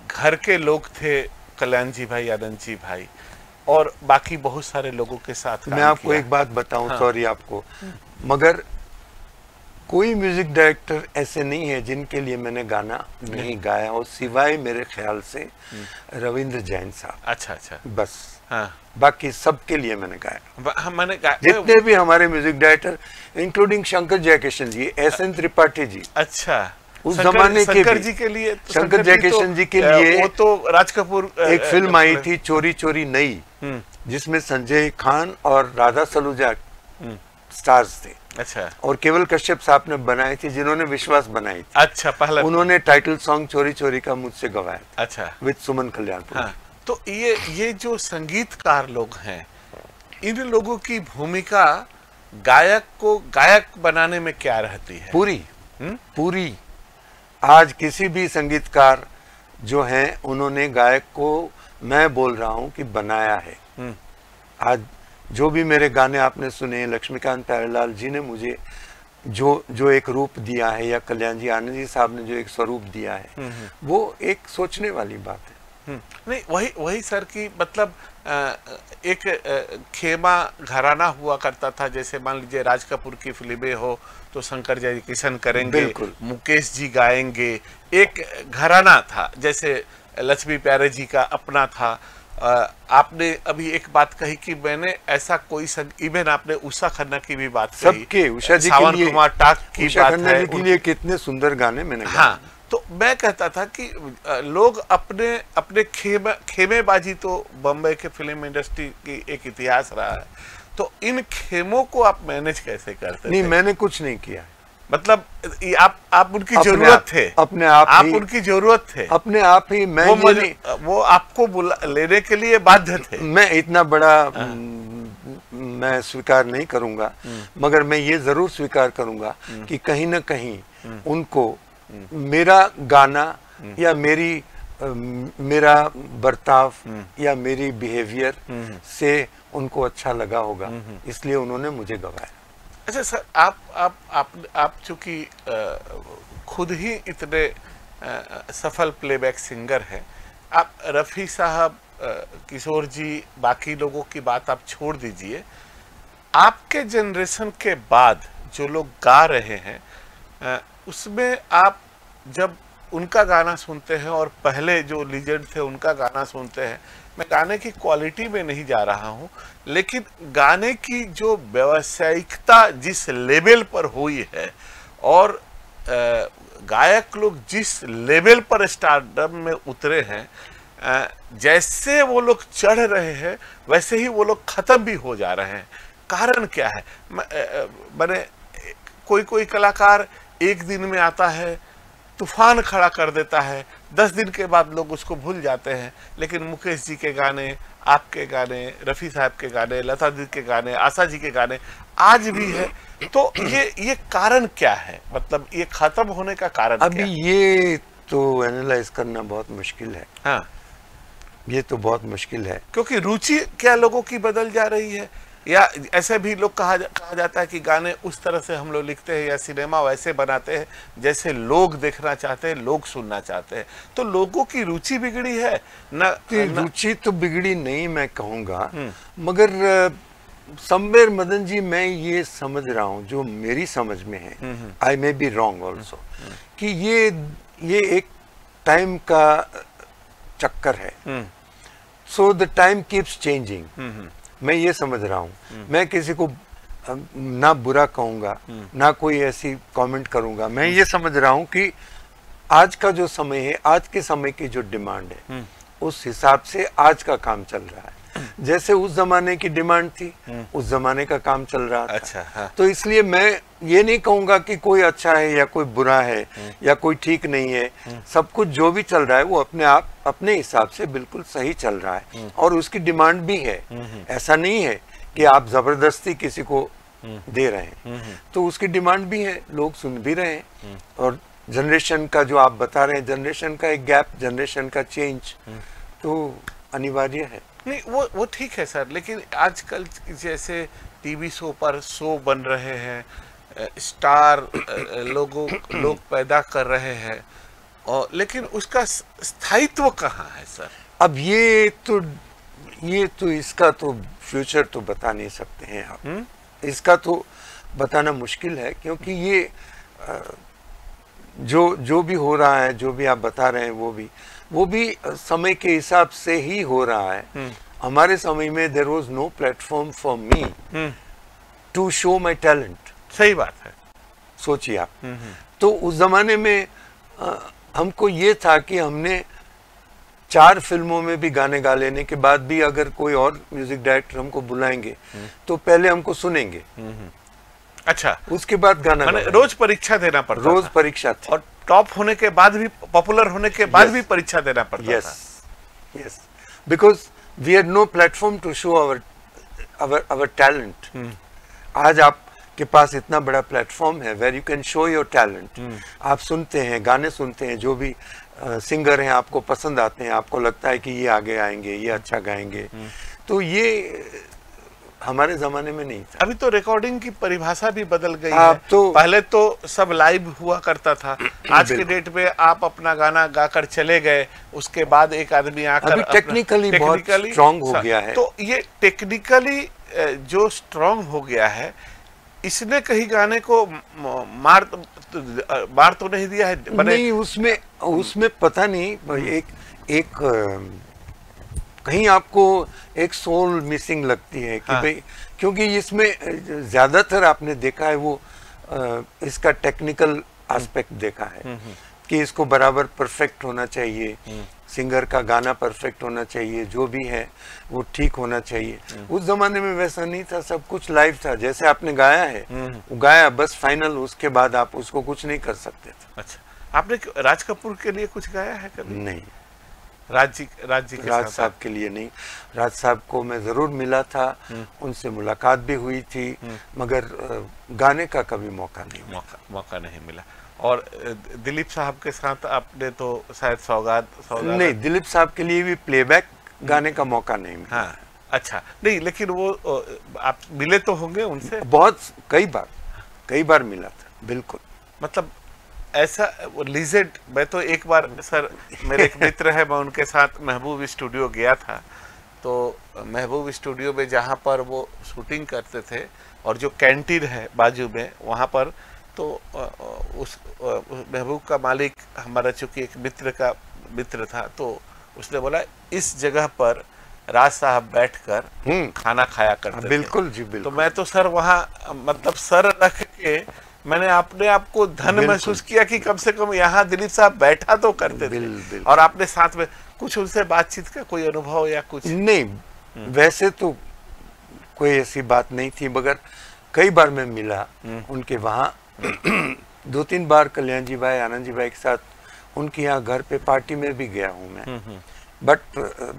घर के लोग थे कल्याण जी भाई, आनंद जी भाई और बाकी बहुत सारे लोगों के साथ मैं आपको एक बात बताऊं, सॉरी आपको, मगर कोई म्यूजिक डायरेक्टर ऐसे नहीं है जिनके लिए मैंने गाना नहीं गाया हो, सिवाय मेरे ख्याल से रविंद्र जैन साहब। अच्छा, बस। हाँ, बाकी सबके लिए मैंने गाया। मैंने जितने भी हमारे music director including Shankar Jaikishan ji, S N. Tripathi ji, अच्छा, उस जमाने के शंकर जी के लिए, शंकर जयकिशन जी के लिए वो तो राज कपूर एक फिल्म आई थी चोरी चोरी नई, जिसमें संजय खान और राधा सलूजा स्टार्स थे। अच्छा, और केवल कश्यप साहब ने बनाई थी, जिन्होंने विश्वास बनाई थी। अच्छा, पहला उन्होंने टाइटल सॉन्ग चोरी चोरी का मुझसे गवाया। अच्छा, विद सुमन कल्याणपुर। हाँ, तो ये जो संगीतकार लोग हैं, इन लोगों की भूमिका गायक को गायक बनाने में क्या रहती है? पूरी। आज किसी भी संगीतकार जो हैं उन्होंने गायक को, मैं बोल रहा हूं कि बनाया है। आज जो भी मेरे गाने आपने सुने, लक्ष्मीकांत प्यारेलाल जी ने मुझे जो एक रूप दिया है, या कल्याण जी, आनंद जी साहब ने जो एक स्वरूप दिया है, वो एक सोचने वाली बात है। नहीं, वही सर की मतलब एक खेमा घराना हुआ करता था। जैसे मान लीजिए राज कपूर की फिल्में हो तो शंकर जयकिशन करेंगे, मुकेश जी गाएंगे, एक घराना था। जैसे लक्ष्मी प्यारे जी का अपना था। आपने अभी एक बात कही कि मैंने ऐसा कोई इवन आपने उषा खन्ना की भी बात कही, सबके उषा जी सावन कुमार टाक की बात है, के लिए कितने सुंदर गाने मैंने गाए। हाँ, तो मैं कहता था कि लोग अपने खेमेबाजी, तो बम्बई के फिल्म इंडस्ट्री की एक इतिहास रहा है, तो इन खेमों को आप मैनेज कैसे करते नहीं, थे? मैंने कुछ नहीं किया। मतलब आप उनकी जरूरत थे, अपने आप उनकी जरूरत थे, अपने आप ही। वो आपको लेने के लिए बाध्य थे। मैं इतना बड़ा मैं स्वीकार नहीं करूंगा, मगर मैं ये जरूर स्वीकार करूंगा कि कहीं ना कहीं उनको मेरा गाना या मेरा बर्ताव या मेरी बिहेवियर से उनको अच्छा लगा होगा, इसलिए उन्होंने मुझे गवाया। अच्छा सर, आप चूंकि खुद ही इतने सफल प्लेबैक सिंगर हैं, आप रफ़ी साहब, किशोर जी, बाकी लोगों की बात आप छोड़ दीजिए, आपके जनरेशन के बाद जो लोग गा रहे हैं, उसमें आप जब उनका गाना सुनते हैं और पहले जो लीजेंड थे उनका गाना सुनते हैं, मैं गाने की क्वालिटी में नहीं जा रहा हूं, लेकिन गाने की जो व्यावसायिकता जिस लेवल पर हुई है और गायक लोग जिस लेवल पर स्टारडम में उतरे हैं, जैसे वो लोग चढ़ रहे हैं वैसे ही वो लोग खत्म भी हो जा रहे हैं। कारण क्या है? मैंने कोई कलाकार एक दिन में आता है, तूफान खड़ा कर देता है, 10 दिन के बाद लोग उसको भूल जाते हैं। लेकिन मुकेश जी के गाने, आपके गाने, रफ़ी साहब के गाने, लता दी के गाने, आशा जी के गाने आज भी है। तो ये कारण क्या है? मतलब ये खत्म होने का कारण अभी क्या है? ये तो एनालाइज करना बहुत मुश्किल है। हाँ, ये तो बहुत मुश्किल है, क्योंकि रुचि क्या लोगों की बदल जा रही है, या ऐसे भी लोग कहा जाता है कि गाने उस तरह से हम लोग लिखते हैं या सिनेमा वैसे बनाते हैं जैसे लोग देखना चाहते हैं, लोग सुनना चाहते हैं। तो लोगों की रुचि बिगड़ी है ना? रुचि तो बिगड़ी नहीं मैं कहूँगा, मगर समवेयर मदन जी, मैं ये समझ रहा हूँ, जो मेरी समझ में है, आई मे बी रॉन्ग ऑल्सो, कि ये एक टाइम का चक्कर है। So the time keeps changing. मैं ये समझ रहा हूँ, मैं किसी को ना बुरा कहूँगा, ना कोई ऐसी कमेंट करूँगा। मैं ये समझ रहा हूँ कि आज का जो समय है, आज के समय की जो डिमांड है, उस हिसाब से आज का काम चल रहा है। जैसे उस जमाने की डिमांड थी, उस जमाने का काम चल रहा था। अच्छा, हाँ। तो इसलिए मैं ये नहीं कहूँगा कि कोई अच्छा है या कोई बुरा है या कोई ठीक नहीं है। सब कुछ जो भी चल रहा है वो अपने हिसाब से बिल्कुल सही चल रहा है, और उसकी डिमांड भी है। ऐसा नहीं है कि आप जबरदस्ती किसी को दे रहे हैं, तो उसकी डिमांड भी है, लोग सुन भी रहे हैं। और जनरेशन का जो आप बता रहे हैं, जनरेशन का एक गैप, जनरेशन का चेंज तो अनिवार्य है। नहीं, वो ठीक है सर, लेकिन आजकल जैसे टीवी शो पर शो बन रहे हैं, स्टार लोग पैदा कर रहे हैं, और लेकिन उसका स्थायित्व कहाँ है सर? अब ये तो इसका तो फ्यूचर तो बता नहीं सकते हैं आप। इसका तो बताना मुश्किल है, क्योंकि ये जो भी हो रहा है, जो भी आप बता रहे हैं, वो भी समय के हिसाब से ही हो रहा है। हमारे समय में there was no platform for me to show my talent. सही बात है। सोचिए आप, तो उस जमाने में हमको ये था कि हमने 4 फिल्मों में भी गाने गा लेने के बाद भी अगर कोई और म्यूजिक डायरेक्टर हमको बुलाएंगे तो पहले हमको सुनेंगे। अच्छा, उसके बाद गाना रोज परीक्षा देना पड़ता था। रोज परीक्षा थी, और टॉप होने के बाद भी, पॉपुलर होने के बाद भी परीक्षा देना पड़ता था। Yes, because we had no platform to show our talent. आज आपके पास इतना बड़ा प्लेटफॉर्म है where you can show your talent. आप सुनते हैं, गाने सुनते हैं, जो भी सिंगर हैं आपको पसंद आते हैं, आपको लगता है कि ये आगे आएंगे, ये अच्छा गाएंगे, तो ये हमारे जमाने में नहीं था। अभी तो रिकॉर्डिंग की परिभाषा भी बदल गई है। तो पहले तो सब लाइव हुआ करता था, आज के डेट में आप अपना गाना गाकर चले गए, उसके बाद एक आदमी आकर अभी टेक्निकली बहुत स्ट्रांग हो गया है। तो ये टेक्निकली जो स्ट्रांग हो गया है, इसने कहीं गाने को मार तो नहीं दिया है? नहीं, उसमें पता नहीं, एक कहीं आपको एक सोल मिसिंग लगती है कि भाई, क्योंकि इसमें ज्यादातर आपने देखा है वो इसका टेक्निकल एस्पेक्ट देखा है कि इसको बराबर परफेक्ट होना चाहिए, सिंगर का गाना परफेक्ट होना चाहिए, जो भी है वो ठीक होना चाहिए। उस जमाने में वैसा नहीं था, सब कुछ लाइव था, जैसे आपने गाया है वो गाया बस फाइनल, उसके बाद आप उसको कुछ नहीं कर सकते थे। अच्छा, आपने राज कपूर के लिए कुछ गाया है कभी? नहीं, राज साहब के लिए नहीं। राज साहब को मैं जरूर मिला था, उनसे मुलाकात भी हुई थी, मगर गाने का कभी मौका नहीं मिला। और दिलीप साहब के साथ आपने तो शायद सौगात नहीं, दिलीप साहब के लिए भी प्लेबैक गाने का मौका नहीं मिला। हाँ, अच्छा, नहीं, लेकिन वो आप मिले तो होंगे उनसे? बहुत, कई बार मिला था, बिल्कुल। मतलब ऐसा लीजेंड, मैं तो एक बार सर, मेरे एक मित्र है, मैं उनके साथ महबूब स्टूडियो गया था, तो महबूब स्टूडियो में जहाँ पर वो शूटिंग करते थे और जो कैंटीन है बाजू में, वहाँ पर तो उस महबूब का मालिक हमारा चूंकि एक मित्र था, तो उसने बोला इस जगह पर राज साहब बैठकर खाना खाया करते बिल्कुल थे। जी, बिल्कुल। तो मैं तो सर वहाँ मतलब सर रख के मैंने अपने आप को धन्य महसूस किया कि कम से कम यहाँ दिलीप साहब बैठा तो करते थे। और आपने साथ में कुछ उनसे बातचीत का कोई अनुभव या कुछ? नहीं, वैसे तो कोई ऐसी बात नहीं थी, मगर कई बार मैं मिला उनके वहाँ 2-3 बार कल्याण जी भाई, आनंद जी भाई के साथ उनके यहाँ घर पे पार्टी में भी गया हूँ मैं, बट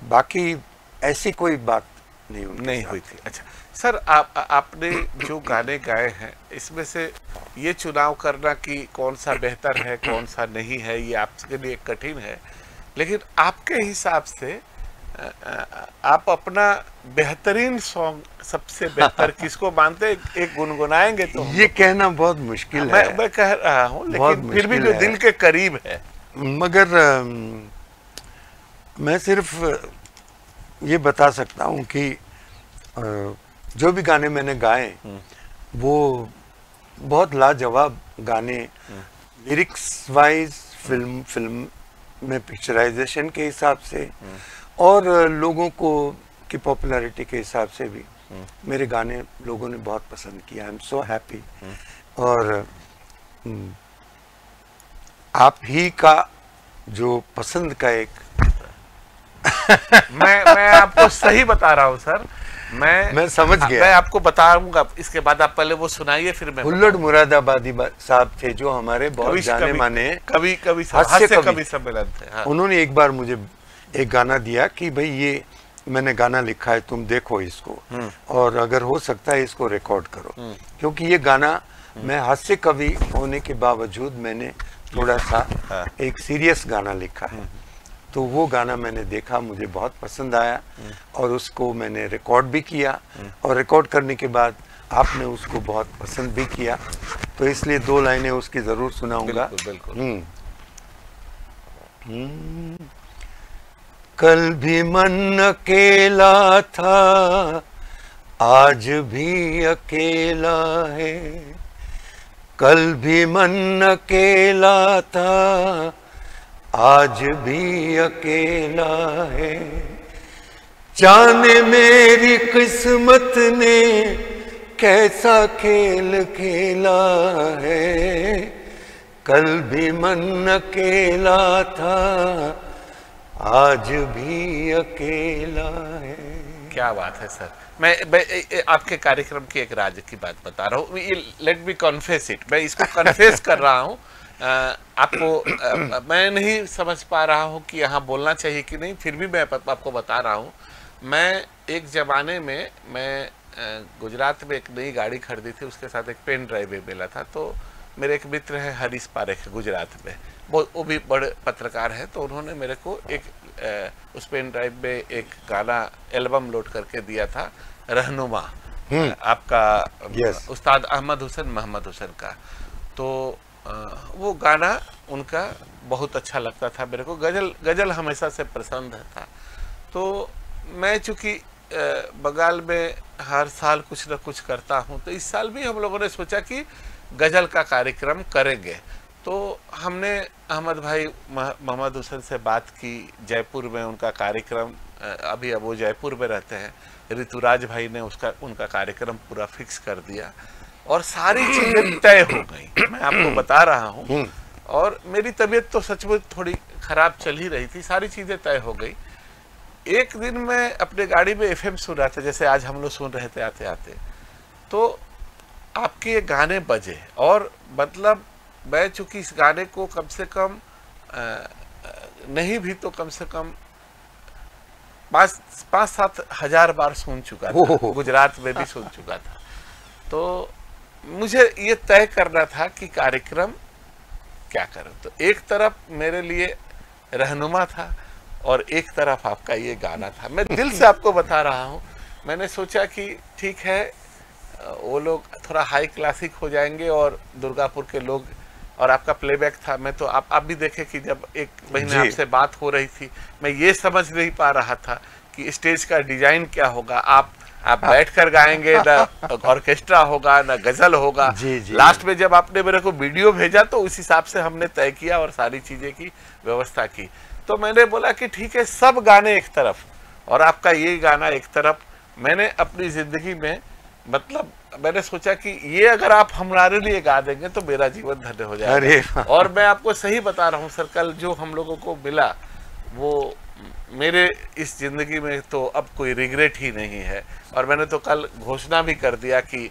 बाकी ऐसी कोई बात नहीं हुई थी। अच्छा सर, आपने जो गाने गाए हैं, इसमें से ये चुनाव करना कि कौन सा बेहतर है कौन सा नहीं है, ये आपके लिए कठिन है, लेकिन आपके हिसाब से आप अपना बेहतरीन सॉन्ग सबसे बेहतर किसको मानते हैं? एक गुनगुनाएंगे तो? ये कहना बहुत मुश्किल है। मैं कह रहा हूँ, लेकिन फिर भी जो दिल के करीब है। मगर मैं सिर्फ ये बता सकता हूँ कि जो भी गाने मैंने गाए वो बहुत लाजवाब गाने, लिरिक्स वाइज, फिल्म में पिक्चराइजेशन के हिसाब से और लोगों को की पॉपुलैरिटी के हिसाब से भी मेरे गाने लोगों ने बहुत पसंद किया। I am so happy. और आप ही का जो पसंद का एक मैं आपको सही बता रहा हूँ सर, मैं समझ गया। मैं आपको बताऊंगा, इसके बाद आप पहले वो सुनाइए, फिर मैं। हुल्लड़ मुरादाबादी साहब थे जो हमारे बहुत जाने माने कभी हास्य कवि सम्मेलन थे। हाँ। उन्होंने एक बार मुझे एक गाना दिया कि भाई ये मैंने गाना लिखा है, तुम देखो इसको और अगर हो सकता है इसको रिकॉर्ड करो, क्योंकि ये गाना मैं हास्य कवि होने के बावजूद मैंने थोड़ा सा एक सीरियस गाना लिखा है। तो वो गाना मैंने देखा, मुझे बहुत पसंद आया और उसको मैंने रिकॉर्ड भी किया और रिकॉर्ड करने के बाद आपने उसको बहुत पसंद भी किया, तो इसलिए 2 लाइनें उसकी जरूर सुनाऊंगा। बिल्कुल। कल भी मन अकेला था, आज भी अकेला है। कल भी मन अकेला था, आज भी अकेला है। जाने मेरी किस्मत ने कैसा खेल खेला है। कल भी मन अकेला था, आज भी अकेला है। क्या बात है सर। मैं आपके कार्यक्रम की एक राज की बात बता रहा हूँ। लेट मी कन्फेस इट, मैं इसको कन्फेस कर रहा हूँ आपको। मैं नहीं समझ पा रहा हूँ कि यहाँ बोलना चाहिए कि नहीं, फिर भी मैं आपको बता रहा हूँ। मैं एक ज़माने में मैं गुजरात में एक नई गाड़ी खरीदी थी, उसके साथ एक पेन ड्राइव भी मिला था। तो मेरे एक मित्र हैं हरीश पारेख गुजरात में, वो भी बड़े पत्रकार हैं। तो उन्होंने मेरे को एक उस पेन ड्राइव में एक गाना एल्बम लोड करके दिया था, रहनुमा, आपका उस्ताद अहमद हुसैन मोहम्मद हुसैन का। तो वो गाना उनका बहुत अच्छा लगता था मेरे को। गजल हमेशा से पसंद था। तो मैं चूँकि बंगाल में हर साल कुछ न कुछ करता हूँ, तो इस साल भी हम लोगों ने सोचा कि गज़ल का कार्यक्रम करेंगे। तो हमने अहमद भाई मोहम्मद हुसैन से बात की, जयपुर में उनका कार्यक्रम, अभी अब वो जयपुर में रहते हैं। ऋतुराज भाई ने उनका कार्यक्रम पूरा फिक्स कर दिया और सारी चीज़ें तय हो गई। मैं आपको बता रहा हूँ। और मेरी तबीयत तो सचमुच थोड़ी ख़राब चल ही रही थी, सारी चीज़ें तय हो गई। एक दिन मैं अपने गाड़ी में FM सुन रहा था, जैसे आज हम लोग सुन रहे थे आते आते, तो आपके ये गाने बजे। और मतलब मैं चूँकि इस गाने को कम से कम नहीं भी तो कम से कम 5-7 हजार बार सुन चुका था, गुजरात में भी सुन चुका था। तो मुझे ये तय करना था कि कार्यक्रम क्या करूं। तो एक तरफ मेरे लिए रहनुमा था और एक तरफ आपका ये गाना था। मैं दिल से आपको बता रहा हूँ, मैंने सोचा कि ठीक है, वो लोग थोड़ा हाई क्लासिक हो जाएंगे और दुर्गापुर के लोग, और आपका प्लेबैक था। मैं तो आप भी देखे कि जब एक महीने आपसे बात हो रही थी, मैं ये समझ नहीं पा रहा था कि स्टेज का डिजाइन क्या होगा। आप बैठकर गाएंगे, ना ऑर्केस्ट्रा होगा, ना गजल होगा। लास्ट में जब आपने मेरे को वीडियो भेजा तो उस हिसाब से हमने तय किया और सारी चीजें की व्यवस्था की। तो मैंने बोला कि ठीक है, सब गाने एक तरफ और आपका ये गाना एक तरफ। मैंने अपनी जिंदगी में मतलब मैंने सोचा कि ये अगर आप हमारे लिए गा देंगे तो मेरा जीवन धन्य हो जाएगा। और मैं आपको सही बता रहा हूँ सर, कल जो हम लोगों को मिला वो मेरे इस जिंदगी में तो अब कोई रिग्रेट ही नहीं है। और मैंने तो कल घोषणा भी कर दिया कि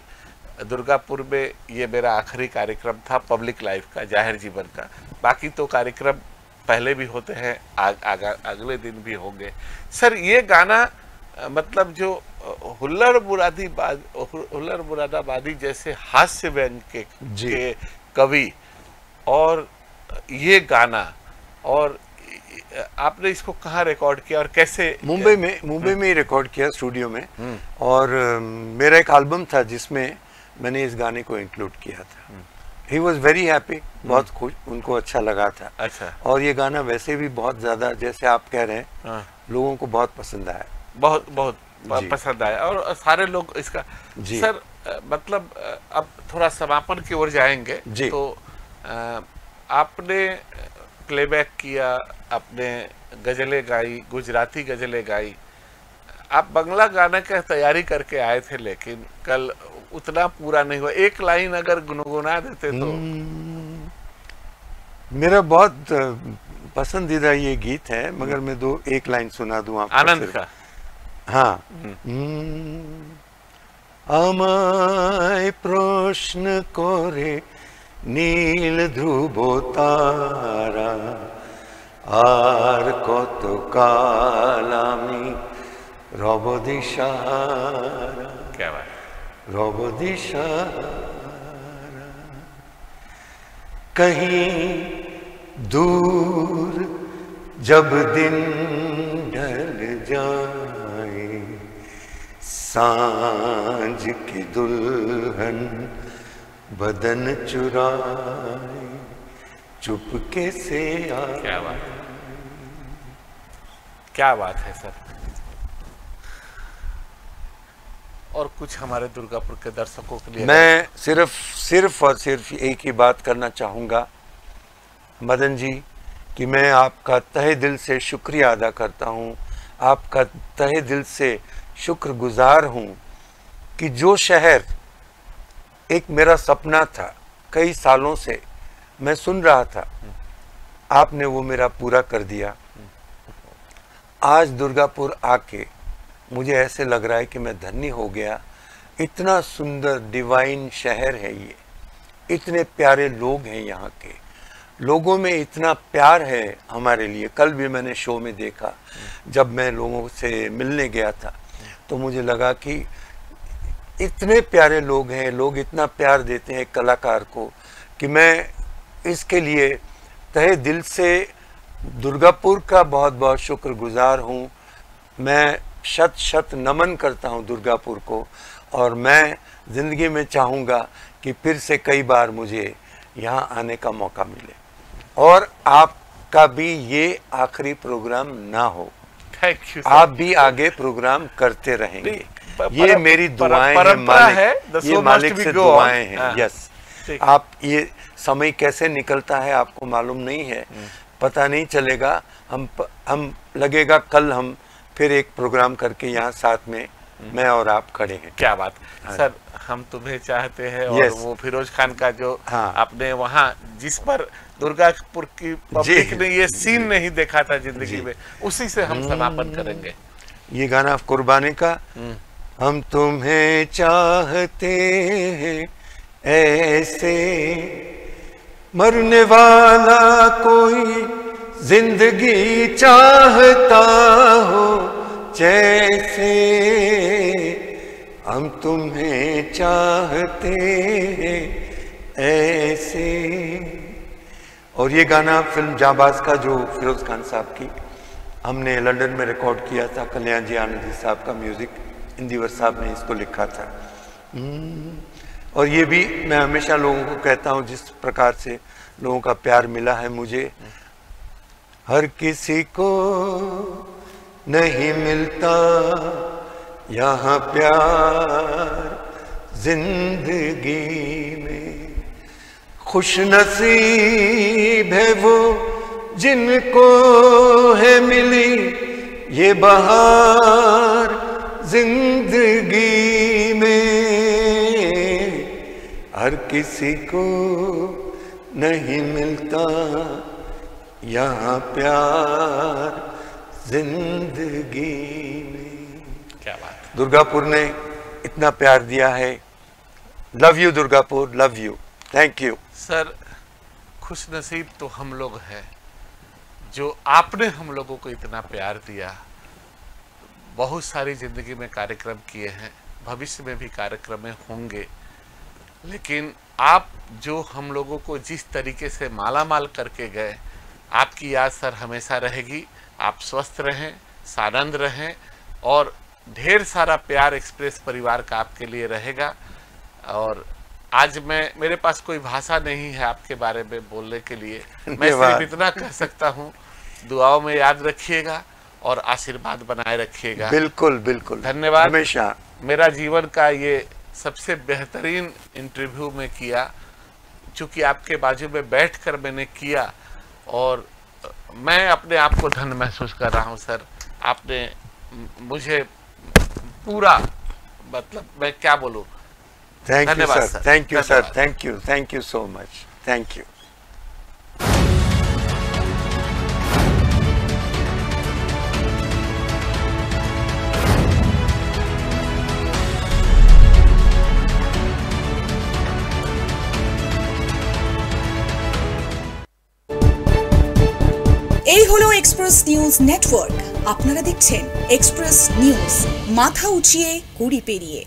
दुर्गापुर में ये मेरा आखिरी कार्यक्रम था पब्लिक लाइफ का, जाहिर जीवन का। बाकी तो कार्यक्रम पहले भी होते हैं, अगले दिन भी होंगे। सर ये गाना मतलब जो हुल्लड़ मुरादाबादी जैसे हास्य व्यंग के कवि, और ये गाना, और आपने इसको कहाँ रिकॉर्ड किया और कैसे? मुंबई में ही रिकॉर्ड किया, स्टूडियो में। और मेरा एक एल्बम था जिसमें मैंने इस गाने को इंक्लूड किया था। ही वॉज वेरी हैप्पी, बहुत खुश, उनको अच्छा लगा था। अच्छा। और ये गाना वैसे भी बहुत ज्यादा, जैसे आप कह रहे हैं, लोगों को बहुत पसंद आया, बहुत पसंद आया और सारे लोग इसका। सर मतलब अब थोड़ा समापन की ओर जाएंगे। तो आपने प्लेबैक किया, आपने गजलें गाई, गुजराती गजलें गाई, आप बंगला गाने का तैयारी करके आए थे, लेकिन कल उतना पूरा नहीं हुआ। एक लाइन अगर गुनगुना देते तो। मेरा बहुत पसंदीदा ये गीत है, मगर मैं एक लाइन सुना दूं आपको। आनंद का। हाँ। আমায় প্রশ্ন করে নীল ধ্রুব তারা, আর কত কাল আমি रब दिशारा, क्या बात। रब दिशारा, कहीं दूर जब दिन ढल जाए, सांझ की दुल्हन बदन चुराए, चुपके से आए। क्या बात, क्या बात है सर। और कुछ हमारे दुर्गापुर के दर्शकों के लिए मैं सिर्फ और सिर्फ एक ही बात करना चाहूँगा मदन जी, कि मैं आपका तहे दिल से शुक्रिया अदा करता हूँ, आपका तहे दिल से शुक्रगुजार हूँ कि जो शहर एक मेरा सपना था, कई सालों से मैं सुन रहा था, आपने वो मेरा पूरा कर दिया। आज दुर्गापुर आके मुझे ऐसे लग रहा है कि मैं धन्य हो गया। इतना सुंदर डिवाइन शहर है ये, इतने प्यारे लोग हैं यहाँ के, लोगों में इतना प्यार है हमारे लिए। कल भी मैंने शो में देखा, जब मैं लोगों से मिलने गया था तो मुझे लगा कि इतने प्यारे लोग हैं, लोग इतना प्यार देते हैं कलाकार को कि मैं इसके लिए तहे दिल से दुर्गापुर का बहुत बहुत शुक्रगुजार हूँ। मैं शत शत नमन करता हूँ दुर्गापुर को, और मैं ज़िंदगी में चाहूँगा कि फिर से कई बार मुझे यहाँ आने का मौका मिले, और आपका भी ये आखिरी प्रोग्राम ना हो। Thank you. आप भी आगे प्रोग्राम करते रहेंगे, ये मेरी दुआएं हैं मालिक, ये मालिक से दुआएं हैं। यस, आप ये समय कैसे निकलता है आपको मालूम नहीं है, पता नहीं चलेगा। हम लगेगा कल हम फिर एक प्रोग्राम करके यहाँ साथ में मैं और आप खड़े हैं। क्या बात सर, हम तुम्हें चाहते हैं। और वो फिरोज खान का जो आपने वहाँ जिस पर दुर्गापुर की पब्लिक ने ये सीन नहीं देखा था जिंदगी में, उसी से हम समापन करेंगे। ये गाना कुर्बानी का, हम तुम्हें चाहते हैं ऐसे, मरने वाला कोई जिंदगी चाहता हो जैसे, हम तुम्हें चाहते हैं ऐसे। और ये गाना फिल्म जाबाज का, जो फिरोज खान साहब की हमने लंदन में रिकॉर्ड किया था, कल्याण जी आनंद जी साहब का म्यूजिक, इंदिवर साहब ने इसको लिखा था। और ये भी मैं हमेशा लोगों को कहता हूँ, जिस प्रकार से लोगों का प्यार मिला है मुझे, हर किसी को नहीं मिलता यहाँ प्यार जिंदगी में, खुश नसीब है वो जिनको है मिली ये बहार जिंदगी में, हर किसी को नहीं मिलता यहाँ प्यार जिंदगी में। क्या बात। दुर्गापुर ने इतना प्यार दिया है। Love you Durgapur, love you, thank you sir. खुश नसीब तो हम लोग हैं जो आपने हम लोगों को इतना प्यार दिया। बहुत सारी जिंदगी में कार्यक्रम किए हैं, भविष्य में भी कार्यक्रम में होंगे, लेकिन आप जो हम लोगों को जिस तरीके से मालामाल करके गए, आपकी याद सर हमेशा रहेगी। आप स्वस्थ रहें, सानंद रहें, और ढेर सारा प्यार एक्सप्रेस परिवार का आपके लिए रहेगा। और आज मेरे पास कोई भाषा नहीं है आपके बारे में बोलने के लिए, मैं सिर्फ इतना कह सकता हूँ, दुआओं में याद रखिएगा और आशीर्वाद बनाए रखिएगा। बिल्कुल बिल्कुल, धन्यवाद। हमेशा मेरा जीवन का ये सबसे बेहतरीन इंटरव्यू में किया, चूँकि आपके बाजू में बैठकर मैंने किया, और मैं अपने आप को धन्य महसूस कर रहा हूँ सर। आपने मुझे पूरा, मतलब मैं क्या बोलूँ, धन्यवाद sir, thank you sir, thank you so much, thank you. এই হলো এক্সপ্রেস নিউজ নেটওয়ার্ক। আপনারা দেখছেন এক্সপ্রেস নিউজ, মাথা উঁচিয়ে কুড়ি পেরিয়ে।